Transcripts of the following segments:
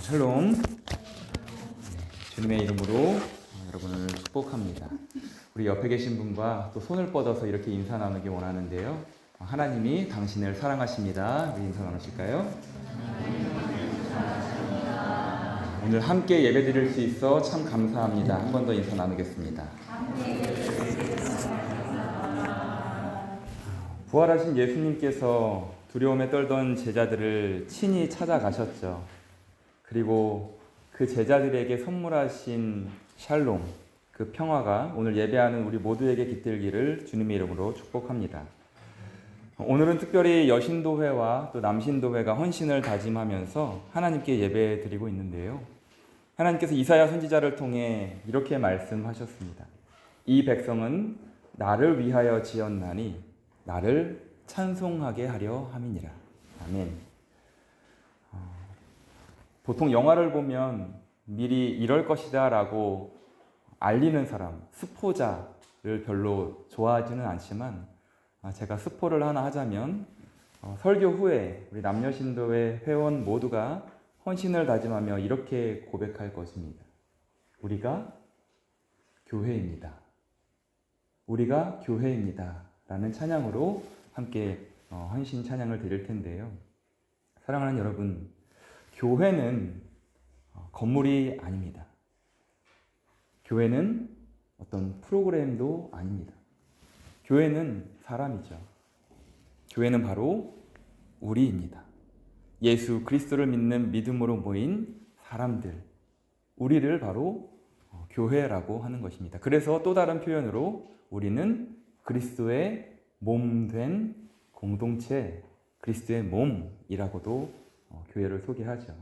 샬롬. 주님의 이름으로 여러분을 축복합니다. 우리 옆에 계신 분과 또 손을 뻗어서 이렇게 인사 나누기 원하는데요. 하나님이 당신을 사랑하십니다. 우리 인사 나누실까요? 오늘 함께 예배 드릴 수 있어 참 감사합니다. 한 번 더 인사 나누겠습니다. 부활하신 예수님께서 두려움에 떨던 제자들을 친히 찾아가셨죠. 그리고 그 제자들에게 선물하신 샬롬, 그 평화가 오늘 예배하는 우리 모두에게 깃들기를 주님의 이름으로 축복합니다. 오늘은 특별히 여신도회와 또 남신도회가 헌신을 다짐하면서 하나님께 예배 드리고 있는데요. 하나님께서 이사야 선지자를 통해 이렇게 말씀하셨습니다. 이 백성은 나를 위하여 지었나니 나를 찬송하게 하려 함이니라. 아멘. 보통 영화를 보면 미리 이럴 것이다 라고 알리는 사람, 스포자를 별로 좋아하지는 않지만 제가 스포를 하나 하자면 설교 후에 우리 남녀신도회 회원 모두가 헌신을 다짐하며 이렇게 고백할 것입니다. 우리가 교회입니다. 우리가 교회입니다. 라는 찬양으로 함께 헌신 찬양을 드릴 텐데요. 사랑하는 여러분, 교회는 건물이 아닙니다. 교회는 어떤 프로그램도 아닙니다. 교회는 사람이죠. 교회는 바로 우리입니다. 예수 그리스도를 믿는 믿음으로 모인 사람들, 우리를 바로 교회라고 하는 것입니다. 그래서 또 다른 표현으로 우리는 그리스도의 몸 된 공동체, 그리스도의 몸이라고도 교회를 소개하죠.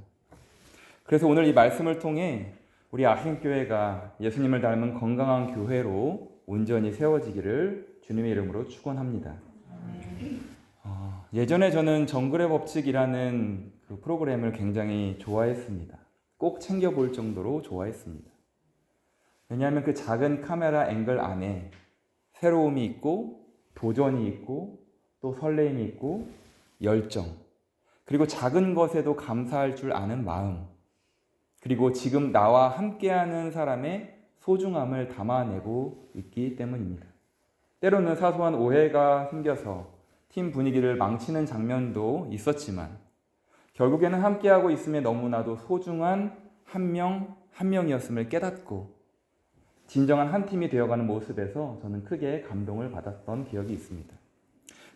그래서 오늘 이 말씀을 통해 우리 아심교회가 예수님을 닮은 건강한 교회로 온전히 세워지기를 주님의 이름으로 축원합니다. 예전에 저는 정글의 법칙이라는 그 프로그램을 굉장히 좋아했습니다. 꼭 챙겨볼 정도로 좋아했습니다. 왜냐하면 그 작은 카메라 앵글 안에 새로움이 있고 도전이 있고 또 설레임이 있고 열정, 그리고 작은 것에도 감사할 줄 아는 마음, 그리고 지금 나와 함께하는 사람의 소중함을 담아내고 있기 때문입니다. 때로는 사소한 오해가 생겨서 팀 분위기를 망치는 장면도 있었지만 결국에는 함께하고 있음에 너무나도 소중한 한 명 한 명이었음을 깨닫고 진정한 한 팀이 되어가는 모습에서 저는 크게 감동을 받았던 기억이 있습니다.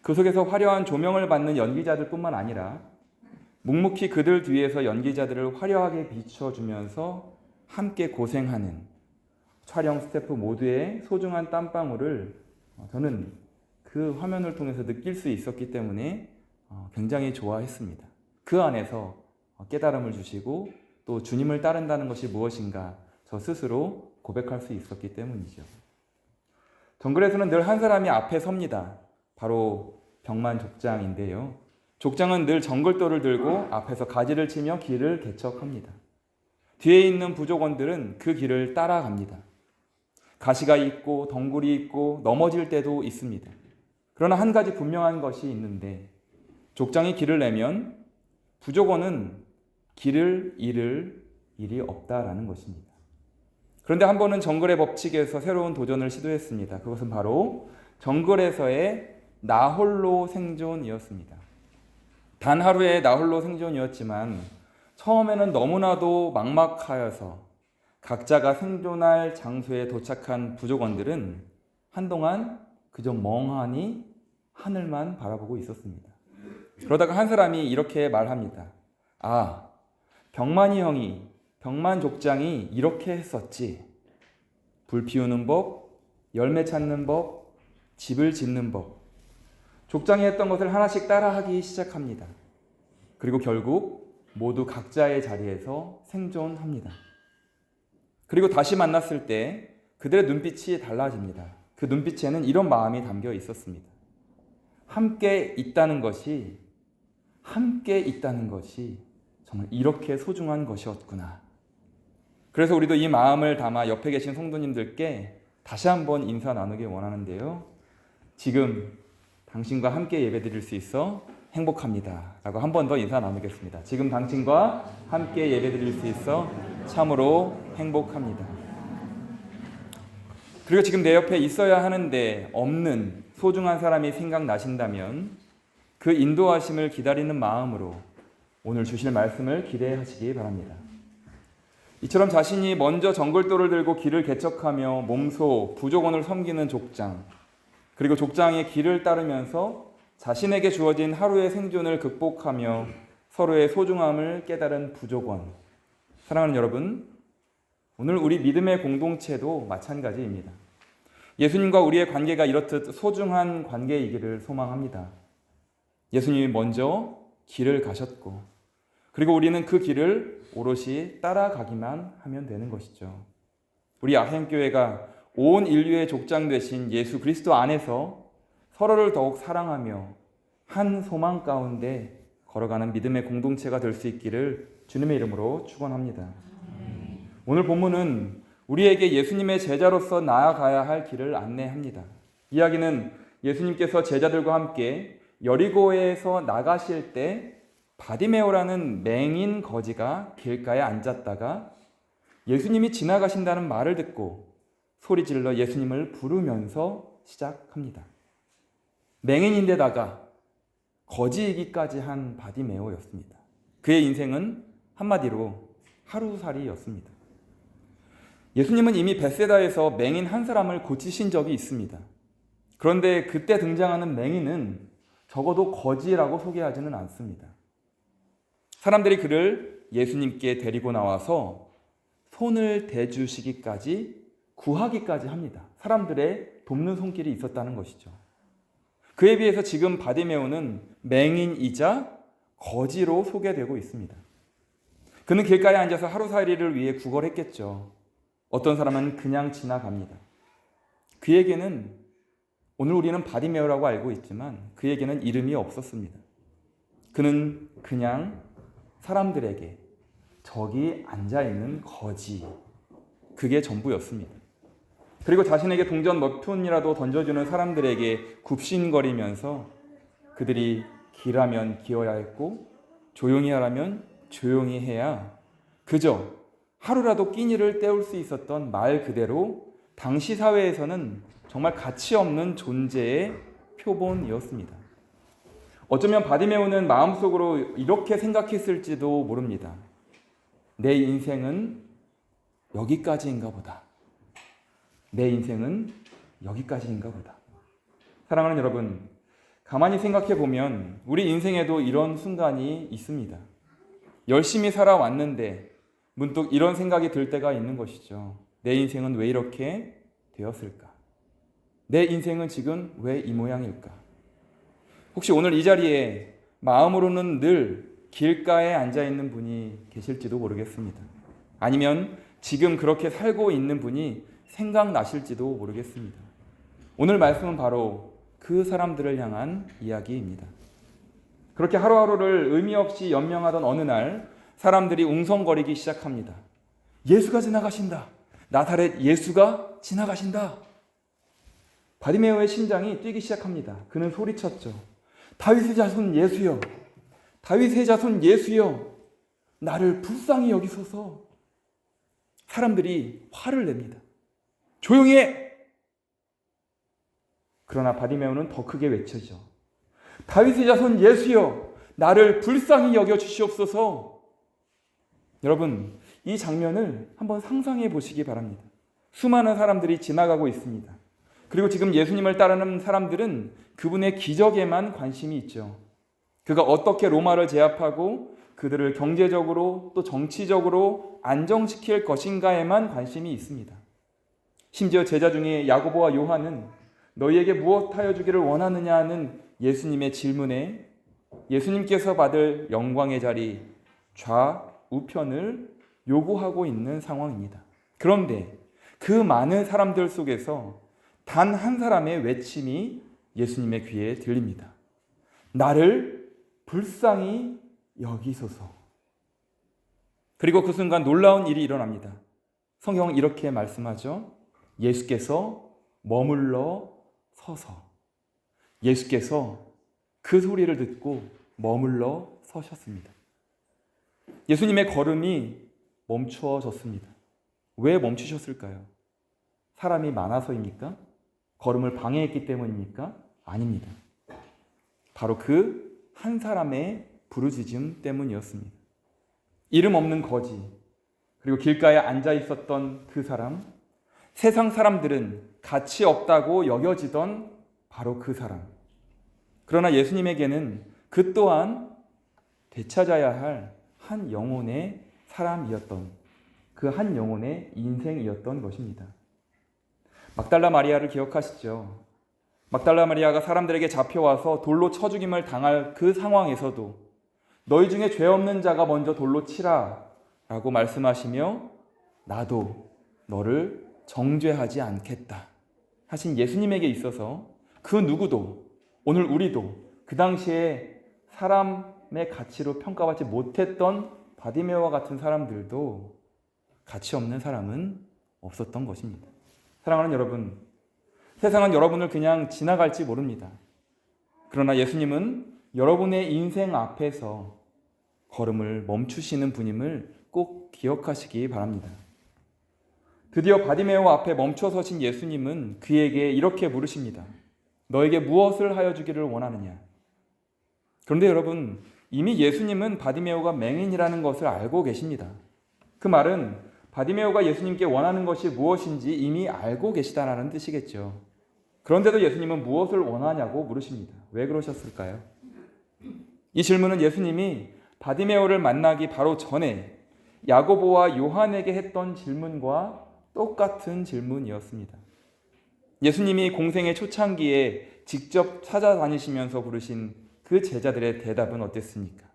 그 속에서 화려한 조명을 받는 연기자들 뿐만 아니라 묵묵히 그들 뒤에서 연기자들을 화려하게 비춰주면서 함께 고생하는 촬영 스태프 모두의 소중한 땀방울을 저는 그 화면을 통해서 느낄 수 있었기 때문에 굉장히 좋아했습니다. 그 안에서 깨달음을 주시고 또 주님을 따른다는 것이 무엇인가 저 스스로 고백할 수 있었기 때문이죠. 정글에서는 늘 한 사람이 앞에 섭니다. 바로 병만 족장인데요. 족장은 늘 정글도를 들고 앞에서 가지를 치며 길을 개척합니다. 뒤에 있는 부족원들은 그 길을 따라갑니다. 가시가 있고 덩굴이 있고 넘어질 때도 있습니다. 그러나 한 가지 분명한 것이 있는데 족장이 길을 내면 부족원은 길을 잃을 일이 없다라는 것입니다. 그런데 한 번은 정글의 법칙에서 새로운 도전을 시도했습니다. 그것은 바로 정글에서의 나홀로 생존이었습니다. 단 하루의 나홀로 생존이었지만 처음에는 너무나도 막막하여서 각자가 생존할 장소에 도착한 부족원들은 한동안 그저 멍하니 하늘만 바라보고 있었습니다. 그러다가 한 사람이 이렇게 말합니다. 병만이 형이, 병만 족장이 이렇게 했었지. 불 피우는 법, 열매 찾는 법, 집을 짓는 법. 족장이 했던 것을 하나씩 따라하기 시작합니다. 그리고 결국 모두 각자의 자리에서 생존합니다. 그리고 다시 만났을 때 그들의 눈빛이 달라집니다. 그 눈빛에는 이런 마음이 담겨 있었습니다. 함께 있다는 것이 정말 이렇게 소중한 것이었구나. 그래서 우리도 이 마음을 담아 옆에 계신 성도님들께 다시 한번 인사 나누기 원하는데요. 지금 당신과 함께 예배드릴 수 있어 행복합니다. 라고 한 번 더 인사 나누겠습니다. 지금 당신과 함께 예배드릴 수 있어 참으로 행복합니다. 그리고 지금 내 옆에 있어야 하는데 없는 소중한 사람이 생각나신다면 그 인도하심을 기다리는 마음으로 오늘 주실 말씀을 기대하시기 바랍니다. 이처럼 자신이 먼저 정글도를 들고 길을 개척하며 몸소 부족원을 섬기는 족장, 그리고 족장의 길을 따르면서 자신에게 주어진 하루의 생존을 극복하며 서로의 소중함을 깨달은 부족원. 사랑하는 여러분, 오늘 우리 믿음의 공동체도 마찬가지입니다. 예수님과 우리의 관계가 이렇듯 소중한 관계이기를 소망합니다. 예수님이 먼저 길을 가셨고, 그리고 우리는 그 길을 오롯이 따라가기만 하면 되는 것이죠. 우리 아현교회가 온 인류의 족장 되신 예수 그리스도 안에서 서로를 더욱 사랑하며 한 소망 가운데 걸어가는 믿음의 공동체가 될 수 있기를 주님의 이름으로 축원합니다. 오늘 본문은 우리에게 예수님의 제자로서 나아가야 할 길을 안내합니다. 이야기는 예수님께서 제자들과 함께 여리고에서 나가실 때 바디메오라는 맹인 거지가 길가에 앉았다가 예수님이 지나가신다는 말을 듣고 소리질러 예수님을 부르면서 시작합니다. 맹인인데다가 거지이기까지 한 바디메오였습니다. 그의 인생은 한마디로 하루살이였습니다. 예수님은 이미 벳세다에서 맹인 한 사람을 고치신 적이 있습니다. 그런데 그때 등장하는 맹인은 적어도 거지라고 소개하지는 않습니다. 사람들이 그를 예수님께 데리고 나와서 손을 대주시기까지 구하기까지 합니다. 사람들의 돕는 손길이 있었다는 것이죠. 그에 비해서 지금 바디메오는 맹인이자 거지로 소개되고 있습니다. 그는 길가에 앉아서 하루살이를 위해 구걸했겠죠. 어떤 사람은 그냥 지나갑니다. 그에게는, 오늘 우리는 바디메오라고 알고 있지만 그에게는 이름이 없었습니다. 그는 그냥 사람들에게 저기 앉아있는 거지, 그게 전부였습니다. 그리고 자신에게 동전 몇 푼이라도 던져주는 사람들에게 굽신거리면서 그들이 기라면 기어야 했고 조용히 하라면 조용히 해야 그저 하루라도 끼니를 때울 수 있었던 말 그대로 당시 사회에서는 정말 가치 없는 존재의 표본이었습니다. 어쩌면 바디메오는 마음속으로 이렇게 생각했을지도 모릅니다. 내 인생은 여기까지인가 보다. 내 인생은 여기까지인가 보다. 사랑하는 여러분, 가만히 생각해 보면 우리 인생에도 이런 순간이 있습니다. 열심히 살아왔는데 문득 이런 생각이 들 때가 있는 것이죠. 내 인생은 왜 이렇게 되었을까? 내 인생은 지금 왜 이 모양일까? 혹시 오늘 이 자리에 마음으로는 늘 길가에 앉아있는 분이 계실지도 모르겠습니다. 아니면 지금 그렇게 살고 있는 분이 생각나실지도 모르겠습니다. 오늘 말씀은 바로 그 사람들을 향한 이야기입니다. 그렇게 하루하루를 의미 없이 연명하던 어느 날 사람들이 웅성거리기 시작합니다. 예수가 지나가신다. 나사렛 예수가 지나가신다. 바디메오의 심장이 뛰기 시작합니다. 그는 소리쳤죠. 다윗의 자손 예수여, 다윗의 자손 예수여, 나를 불쌍히 여기소서. 사람들이 화를 냅니다. 조용히 해! 그러나 바디메오는 더 크게 외치죠. 다윗의 자손 예수여, 나를 불쌍히 여겨 주시옵소서. 여러분, 이 장면을 한번 상상해 보시기 바랍니다. 수많은 사람들이 지나가고 있습니다. 그리고 지금 예수님을 따르는 사람들은 그분의 기적에만 관심이 있죠. 그가 어떻게 로마를 제압하고 그들을 경제적으로 또 정치적으로 안정시킬 것인가에만 관심이 있습니다. 심지어 제자 중에 야고보와 요한은 너희에게 무엇하여 주기를 원하느냐 하는 예수님의 질문에 예수님께서 받을 영광의 자리 좌우편을 요구하고 있는 상황입니다. 그런데 그 많은 사람들 속에서 단 한 사람의 외침이 예수님의 귀에 들립니다. 나를 불쌍히 여기소서. 그리고 그 순간 놀라운 일이 일어납니다. 성경은 이렇게 말씀하죠. 예수께서 머물러 서서. 예수께서 그 소리를 듣고 머물러 서셨습니다. 예수님의 걸음이 멈추어졌습니다. 왜 멈추셨을까요? 사람이 많아서입니까? 걸음을 방해했기 때문입니까? 아닙니다. 바로 그 한 사람의 부르짖음 때문이었습니다. 이름 없는 거지, 그리고 길가에 앉아 있었던 그 사람, 세상 사람들은 가치 없다고 여겨지던 바로 그 사람. 그러나 예수님에게는 그 또한 되찾아야 할 한 영혼의 사람이었던, 그 한 영혼의 인생이었던 것입니다. 막달라 마리아를 기억하시죠? 막달라 마리아가 사람들에게 잡혀와서 돌로 쳐 죽임을 당할 그 상황에서도 너희 중에 죄 없는 자가 먼저 돌로 치라 라고 말씀하시며 나도 너를 정죄하지 않겠다 하신 예수님에게 있어서 그 누구도, 오늘 우리도 그 당시에 사람의 가치로 평가받지 못했던 바디메오와 같은 사람들도 가치 없는 사람은 없었던 것입니다. 사랑하는 여러분, 세상은 여러분을 그냥 지나갈지 모릅니다. 그러나 예수님은 여러분의 인생 앞에서 걸음을 멈추시는 분임을 꼭 기억하시기 바랍니다. 드디어 바디메오 앞에 멈춰 서신 예수님은 그에게 이렇게 물으십니다. 너에게 무엇을 하여 주기를 원하느냐? 그런데 여러분, 이미 예수님은 바디메오가 맹인이라는 것을 알고 계십니다. 그 말은 바디메오가 예수님께 원하는 것이 무엇인지 이미 알고 계시다라는 뜻이겠죠. 그런데도 예수님은 무엇을 원하냐고 물으십니다. 왜 그러셨을까요? 이 질문은 예수님이 바디메오를 만나기 바로 전에 야고보와 요한에게 했던 질문과 똑같은 질문이었습니다. 예수님이 공생의 초창기에 직접 찾아다니시면서 부르신 그 제자들의 대답은 어땠습니까?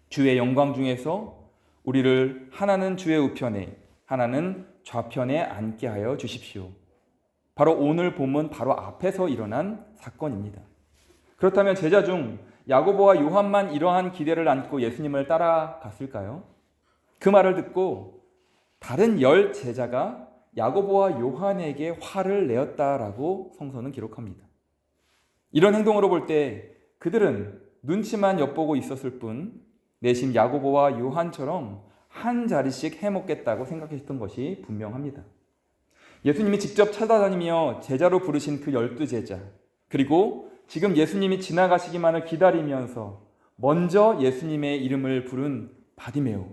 주의 영광 중에서 우리를 하나는 주의 우편에, 하나는 좌편에 앉게 하여 주십시오. 바로 오늘 본문 바로 앞에서 일어난 사건입니다. 그렇다면 제자 중 야고보와 요한만 이러한 기대를 안고 예수님을 따라갔을까요? 그 말을 듣고 다른 10 제자가 야고보와 요한에게 화를 내었다라고 성서는 기록합니다. 이런 행동으로 볼 때 그들은 눈치만 엿보고 있었을 뿐 내심 야고보와 요한처럼 한 자리씩 해먹겠다고 생각했던 것이 분명합니다. 예수님이 직접 찾아다니며 제자로 부르신 그 12 제자, 그리고 지금 예수님이 지나가시기만을 기다리면서 먼저 예수님의 이름을 부른 바디메오,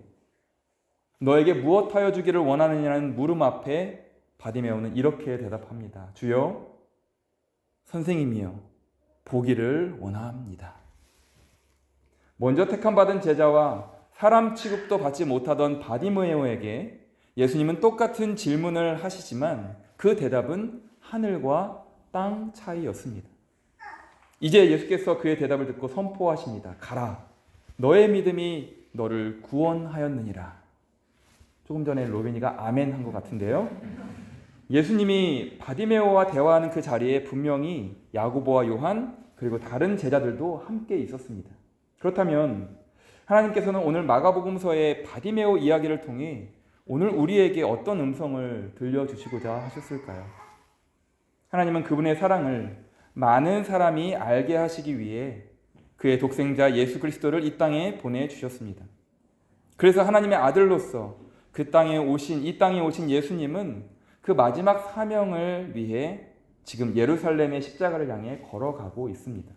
너에게 무엇 하여 주기를 원하느냐는 물음 앞에 바디메오는 이렇게 대답합니다. 주여, 선생님이여, 보기를 원합니다. 먼저 택함받은 제자와 사람 취급도 받지 못하던 바디메오에게 예수님은 똑같은 질문을 하시지만 그 대답은 하늘과 땅 차이였습니다. 이제 예수께서 그의 대답을 듣고 선포하십니다. 가라, 너의 믿음이 너를 구원하였느니라. 조금 전에 로빈이가 아멘 한 것 같은데요. 예수님이 바디메오와 대화하는 그 자리에 분명히 야고보와 요한 그리고 다른 제자들도 함께 있었습니다. 그렇다면 하나님께서는 오늘 마가복음서의 바디메오 이야기를 통해 오늘 우리에게 어떤 음성을 들려주시고자 하셨을까요? 하나님은 그분의 사랑을 많은 사람이 알게 하시기 위해 그의 독생자 예수 그리스도를 이 땅에 보내주셨습니다. 그래서 하나님의 아들로서 이 땅에 오신 예수님은 그 마지막 사명을 위해 지금 예루살렘의 십자가를 향해 걸어가고 있습니다.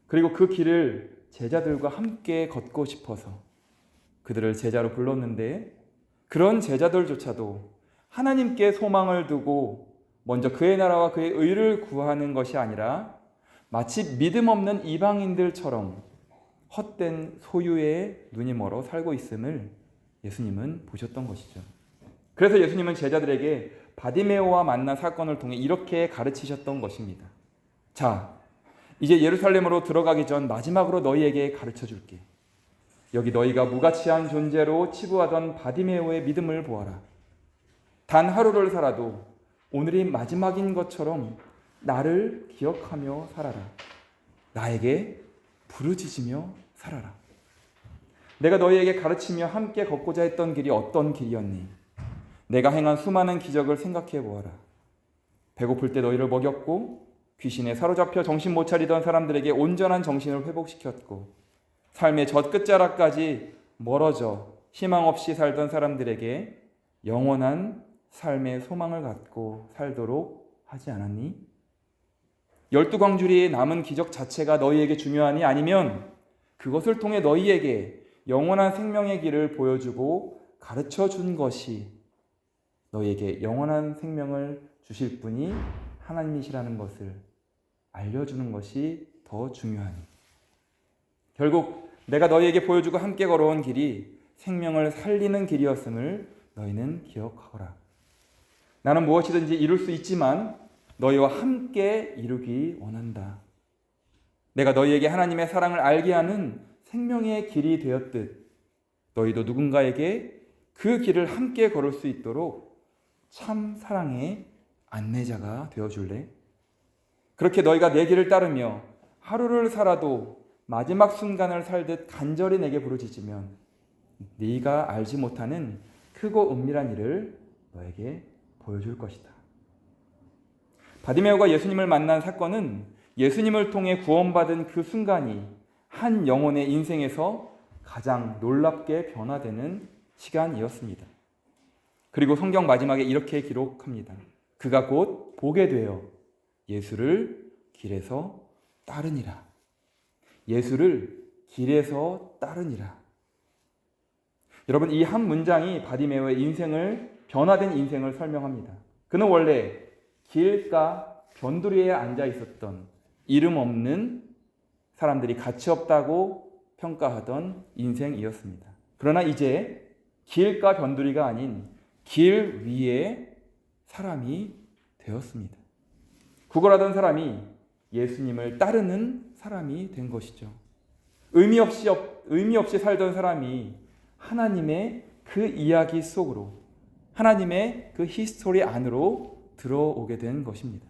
그리고 그 길을 제자들과 함께 걷고 싶어서 그들을 제자로 불렀는데 그런 제자들조차도 하나님께 소망을 두고 먼저 그의 나라와 그의 의를 구하는 것이 아니라 마치 믿음 없는 이방인들처럼 헛된 소유에 눈이 멀어 살고 있음을 예수님은 보셨던 것이죠. 그래서 예수님은 제자들에게 바디메오와 만난 사건을 통해 이렇게 가르치셨던 것입니다. 자, 이제 예루살렘으로 들어가기 전 마지막으로 너희에게 가르쳐 줄게. 여기 너희가 무가치한 존재로 치부하던 바디메오의 믿음을 보아라. 단 하루를 살아도 오늘이 마지막인 것처럼 나를 기억하며 살아라. 나에게 부르짖으며 살아라. 내가 너희에게 가르치며 함께 걷고자 했던 길이 어떤 길이었니? 내가 행한 수많은 기적을 생각해 보아라. 배고플 때 너희를 먹였고 귀신에 사로잡혀 정신 못 차리던 사람들에게 온전한 정신을 회복시켰고, 삶의 저 끝자락까지 멀어져 희망 없이 살던 사람들에게 영원한 삶의 소망을 갖고 살도록 하지 않았니? 12광주리에 남은 기적 자체가 너희에게 중요하니? 아니면 그것을 통해 너희에게 영원한 생명의 길을 보여주고 가르쳐 준 것이 너희에게 영원한 생명을 주실 분이 하나님이시라는 것을 알려주는 것이 더 중요하니? 결국 내가 너희에게 보여주고 함께 걸어온 길이 생명을 살리는 길이었음을 너희는 기억하거라. 나는 무엇이든지 이룰 수 있지만 너희와 함께 이루기 원한다. 내가 너희에게 하나님의 사랑을 알게 하는 생명의 길이 되었듯 너희도 누군가에게 그 길을 함께 걸을 수 있도록 참 사랑의 안내자가 되어줄래? 그렇게 너희가 내 길을 따르며 하루를 살아도 마지막 순간을 살듯 간절히 내게 부르짖으면 네가 알지 못하는 크고 은밀한 일을 너에게 보여줄 것이다. 바디메오가 예수님을 만난 사건은 예수님을 통해 구원받은 그 순간이 한 영혼의 인생에서 가장 놀랍게 변화되는 시간이었습니다. 그리고 성경 마지막에 이렇게 기록합니다. 그가 곧 보게 되어 예수를 길에서 따르니라. 예수를 길에서 따르니라. 여러분, 이 한 문장이 바디메오의 변화된 인생을 설명합니다. 그는 원래 길가 변두리에 앉아 있었던 이름 없는 사람들이 가치 없다고 평가하던 인생이었습니다. 그러나 이제 길가 변두리가 아닌 길 위에 사람이 되었습니다. 구걸하던 사람이 예수님을 따르는 사람이 된 것이죠. 의미 없이 살던 사람이 하나님의 그 이야기 속으로, 하나님의 그 히스토리 안으로 들어오게 된 것입니다.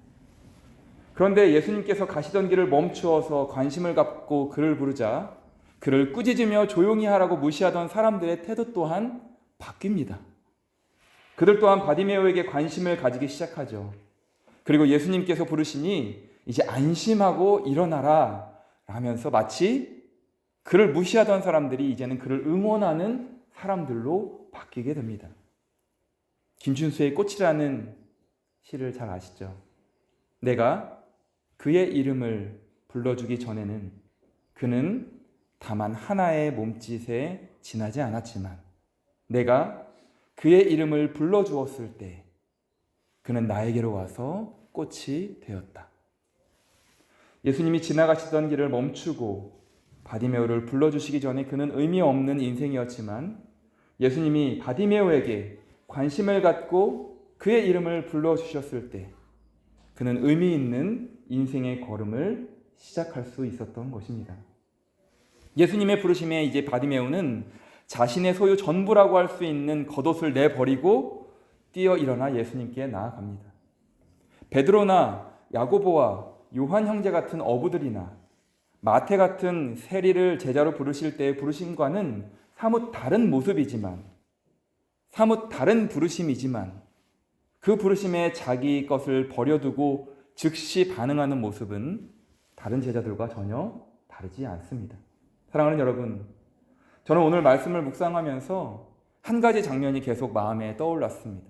그런데 예수님께서 가시던 길을 멈추어서 관심을 갖고 그를 부르자 그를 꾸짖으며 조용히 하라고 무시하던 사람들의 태도 또한 바뀝니다. 그들 또한 바디메오에게 관심을 가지기 시작하죠. 그리고 예수님께서 부르시니 이제 안심하고 일어나라 라면서 마치 그를 무시하던 사람들이 이제는 그를 응원하는 사람들로 바뀌게 됩니다. 김춘수의 꽃이라는 시를 잘 아시죠? 내가 그의 이름을 불러주기 전에는 그는 다만 하나의 몸짓에 지나지 않았지만 내가 그의 이름을 불러주었을 때 그는 나에게로 와서 꽃이 되었다. 예수님이 지나가시던 길을 멈추고 바디메오를 불러주시기 전에 그는 의미 없는 인생이었지만 예수님이 바디메오에게 관심을 갖고 그의 이름을 불러주셨을 때 그는 의미 있는 인생의 걸음을 시작할 수 있었던 것입니다. 예수님의 부르심에 이제 바디메오는 자신의 소유 전부라고 할 수 있는 겉옷을 내버리고 뛰어 일어나 예수님께 나아갑니다. 베드로나 야고보와 요한 형제 같은 어부들이나 마태 같은 세리를 제자로 부르실 때의 부르심과는 사뭇 다른 모습이지만, 사뭇 다른 부르심이지만 그 부르심에 자기 것을 버려두고 즉시 반응하는 모습은 다른 제자들과 전혀 다르지 않습니다. 사랑하는 여러분, 저는 오늘 말씀을 묵상하면서 한 가지 장면이 계속 마음에 떠올랐습니다.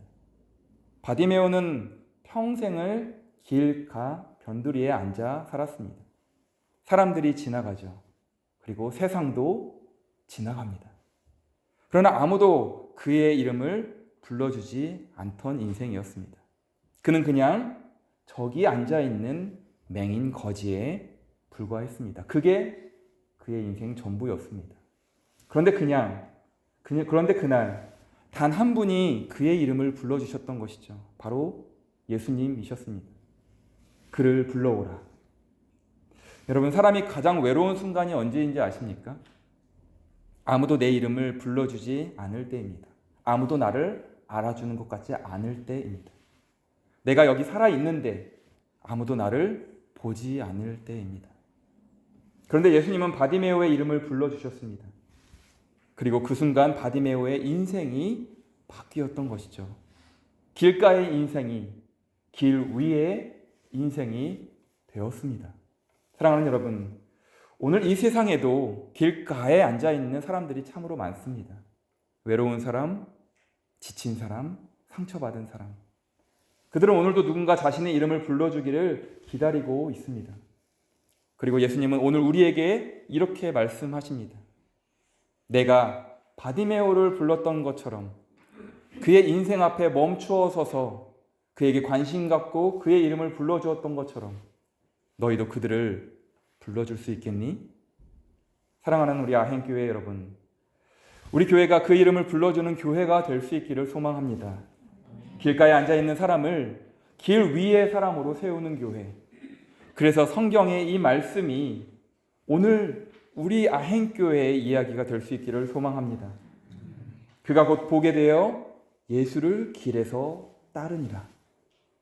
바디메오는 평생을 길가 변두리에 앉아 살았습니다. 사람들이 지나가죠. 그리고 세상도 지나갑니다. 그러나 아무도 그의 이름을 불러주지 않던 인생이었습니다. 그는 그냥 저기 앉아있는 맹인 거지에 불과했습니다. 그게 그의 인생 전부였습니다. 그런데 그날 단 한 분이 그의 이름을 불러주셨던 것이죠. 바로 예수님이셨습니다. 그를 불러오라. 여러분, 사람이 가장 외로운 순간이 언제인지 아십니까? 아무도 내 이름을 불러주지 않을 때입니다. 아무도 나를 알아주는 것 같지 않을 때입니다. 내가 여기 살아있는데 아무도 나를 보지 않을 때입니다. 그런데 예수님은 바디메오의 이름을 불러주셨습니다. 그리고 그 순간 바디메오의 인생이 바뀌었던 것이죠. 길가의 인생이 길 위의 인생이 배웠습니다. 사랑하는 여러분, 오늘 이 세상에도 길가에 앉아있는 사람들이 참으로 많습니다. 외로운 사람, 지친 사람, 상처받은 사람. 그들은 오늘도 누군가 자신의 이름을 불러주기를 기다리고 있습니다. 그리고 예수님은 오늘 우리에게 이렇게 말씀하십니다. 내가 바디메오를 불렀던 것처럼 그의 인생 앞에 멈추어 서서 그에게 관심 갖고 그의 이름을 불러주었던 것처럼 너희도 그들을 불러줄 수 있겠니? 사랑하는 우리 아행교회 여러분, 우리 교회가 그 이름을 불러주는 교회가 될 수 있기를 소망합니다. 길가에 앉아있는 사람을 길 위의 사람으로 세우는 교회. 그래서 성경의 이 말씀이 오늘 우리 아행교회의 이야기가 될 수 있기를 소망합니다. 그가 곧 보게 되어 예수를 길에서 따르니라.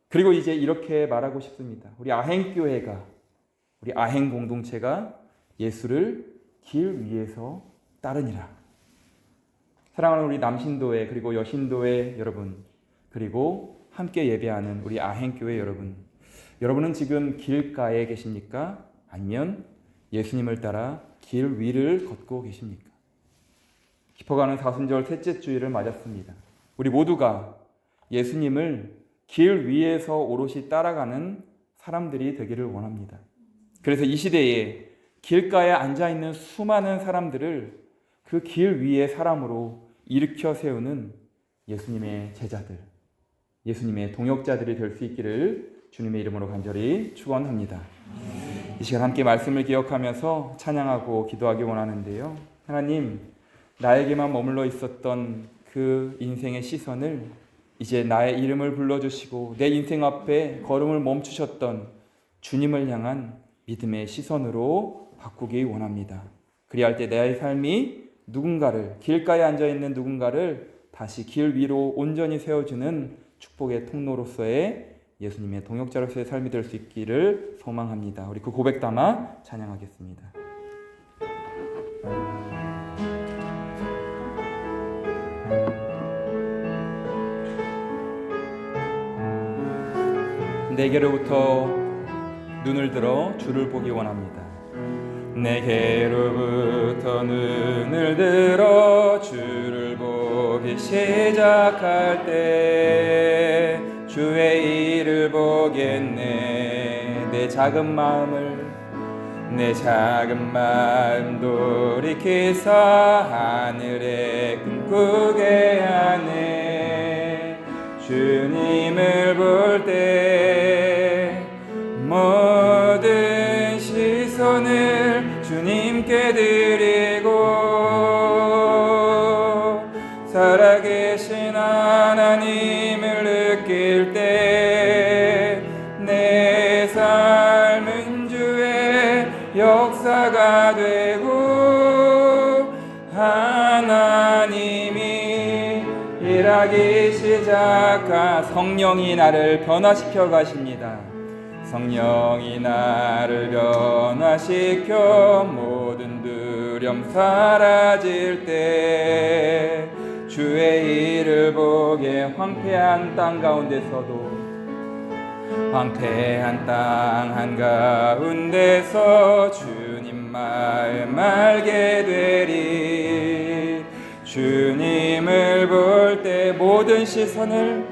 그리고 이제 이렇게 말하고 싶습니다. 우리 아행교회가, 우리 아행 공동체가 예수를 길 위에서 따르니라. 사랑하는 우리 남신도회 그리고 여신도회 여러분, 그리고 함께 예배하는 우리 아행교회 여러분, 여러분은 지금 길가에 계십니까? 아니면 예수님을 따라 길 위를 걷고 계십니까? 깊어가는 사순절 셋째 주일을 맞았습니다. 우리 모두가 예수님을 길 위에서 오롯이 따라가는 사람들이 되기를 원합니다. 그래서 이 시대에 길가에 앉아있는 수많은 사람들을 그 길 위의 사람으로 일으켜 세우는 예수님의 제자들, 예수님의 동역자들이 될 수 있기를 주님의 이름으로 간절히 축원합니다. 이 시간 함께 말씀을 기억하면서 찬양하고 기도하기 원하는데요. 하나님, 나에게만 머물러 있었던 그 인생의 시선을 이제 나의 이름을 불러주시고 내 인생 앞에 걸음을 멈추셨던 주님을 향한 믿음의 시선으로 바꾸기 원합니다. 그리할 때 내 삶이 누군가를, 길가에 앉아있는 누군가를 다시 길 위로 온전히 세워주는 축복의 통로로서의 예수님의 동역자로서의 삶이 될 수 있기를 소망합니다. 우리 그 고백 담아 찬양하겠습니다. 내게로부터 눈을 들어 주를 보기 원합니다. 내게로부터 눈을 들어 주를 보기 시작할 때 주의 일을 보겠네. 내 작은 마음 돌이키사 하늘에 꿈꾸게 하네. 주님을 볼 때 모든 시선을 주님께 드리고 살아계신 하나님을 느낄 때 내 삶은 주의 역사가 되고 하나님이 일하기 시작한 성령이 나를 변화시켜 가십니다. 성령이 나를 변화시켜 모든 두려움 사라질 때 주의 일을 보게 황폐한 땅 가운데서도 황폐한 땅 한가운데서 주님 마음 알게 되리. 주님을 볼 때 모든 시선을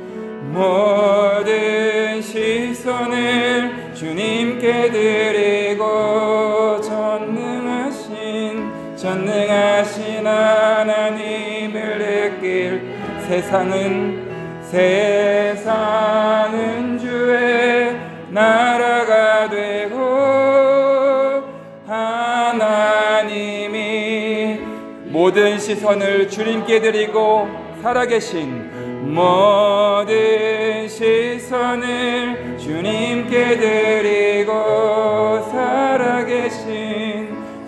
주님께 드리고 전능하신 하나님을 느낄 세상은 주의 나라가 되고 하나님이 모든 시선을 주님께 드리고 살아계신 모든 시선을 주님께 드리고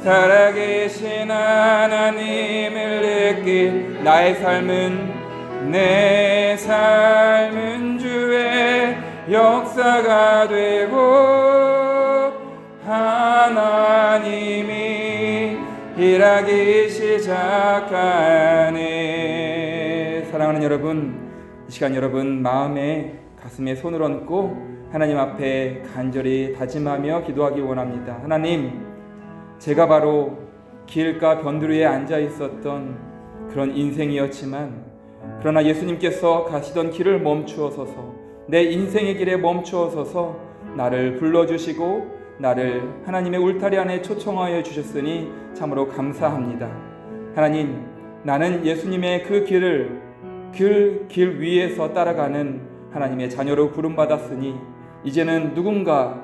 살아계신 하나님을 느낄 내 삶은 주의 역사가 되고 하나님이 일하기 시작하네. 사랑하는 여러분, 이 시간 여러분 마음에 가슴에 손을 얹고 하나님 앞에 간절히 다짐하며 기도하기 원합니다. 하나님, 제가 바로 길가 변두리에 앉아 있었던 그런 인생이었지만, 그러나 예수님께서 가시던 길을 멈추어서서, 내 인생의 길에 멈추어서서 나를 불러주시고 나를 하나님의 울타리 안에 초청하여 주셨으니 참으로 감사합니다. 하나님, 나는 예수님의 그 길 위에서 따라가는 하나님의 자녀로 부름받았으니 이제는 누군가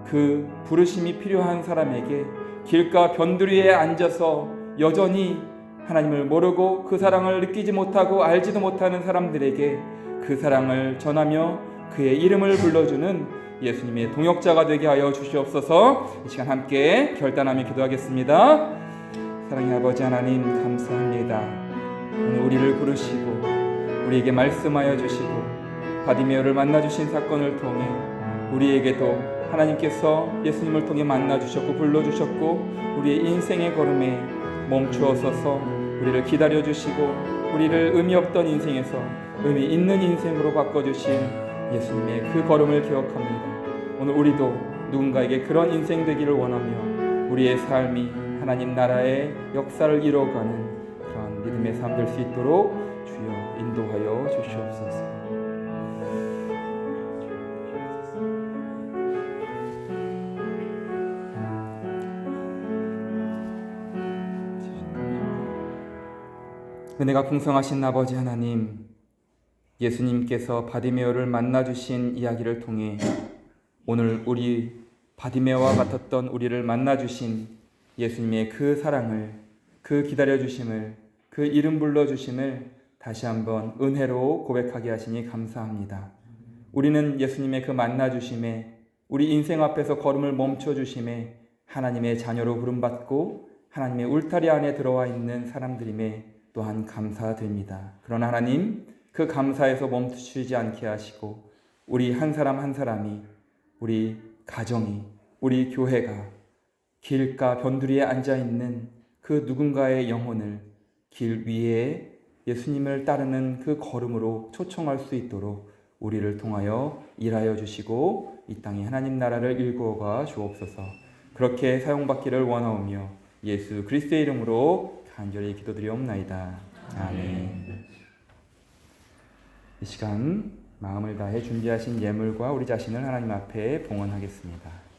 그 부르심이 필요한 사람에게 길가 변두리에 앉아서 여전히 하나님을 모르고 그 사랑을 느끼지 못하고 알지도 못하는 사람들에게 그 사랑을 전하며 그의 이름을 불러주는 예수님의 동역자가 되게 하여 주시옵소서. 이 시간 함께 결단하며 기도하겠습니다. 사랑의 아버지 하나님, 감사합니다. 오늘 우리를 부르시고 우리에게 말씀하여 주시고 바디메오를 만나주신 사건을 통해 우리에게도 하나님께서 예수님을 통해 만나주셨고 불러주셨고 우리의 인생의 걸음에 멈추어서서 우리를 기다려주시고 우리를 의미 없던 인생에서 의미 있는 인생으로 바꿔주신 예수님의 그 걸음을 기억합니다. 오늘 우리도 누군가에게 그런 인생 되기를 원하며 우리의 삶이 하나님 나라의 역사를 이루어가는 그런 믿음의 삶 될 수 있도록 주여 인도하여 주시옵소서. 은혜가 풍성하신 아버지 하나님, 예수님께서 바디메오를 만나주신 이야기를 통해 오늘 우리 바디메오와 같았던 우리를 만나주신 예수님의 그 사랑을, 그 기다려주심을, 그 이름 불러주심을 다시 한번 은혜로 고백하게 하시니 감사합니다. 우리는 예수님의 그 만나주심에, 우리 인생 앞에서 걸음을 멈춰주심에 하나님의 자녀로 부름받고 하나님의 울타리 안에 들어와 있는 사람들임에 또한 감사드립니다. 그러나 하나님, 그 감사에서 멈추지 않게 하시고 우리 한 사람 한 사람이, 우리 가정이, 우리 교회가 길가 변두리에 앉아있는 그 누군가의 영혼을 길 위에 예수님을 따르는 그 걸음으로 초청할 수 있도록 우리를 통하여 일하여 주시고 이 땅에 하나님 나라를 일구어가 주옵소서. 그렇게 사용받기를 원하오며 예수 그리스도의 이름으로 간절히 기도드리옵나이다. 아멘. 이 시간 마음을 다해 준비하신 예물과 우리 자신을 하나님 앞에 봉헌하겠습니다.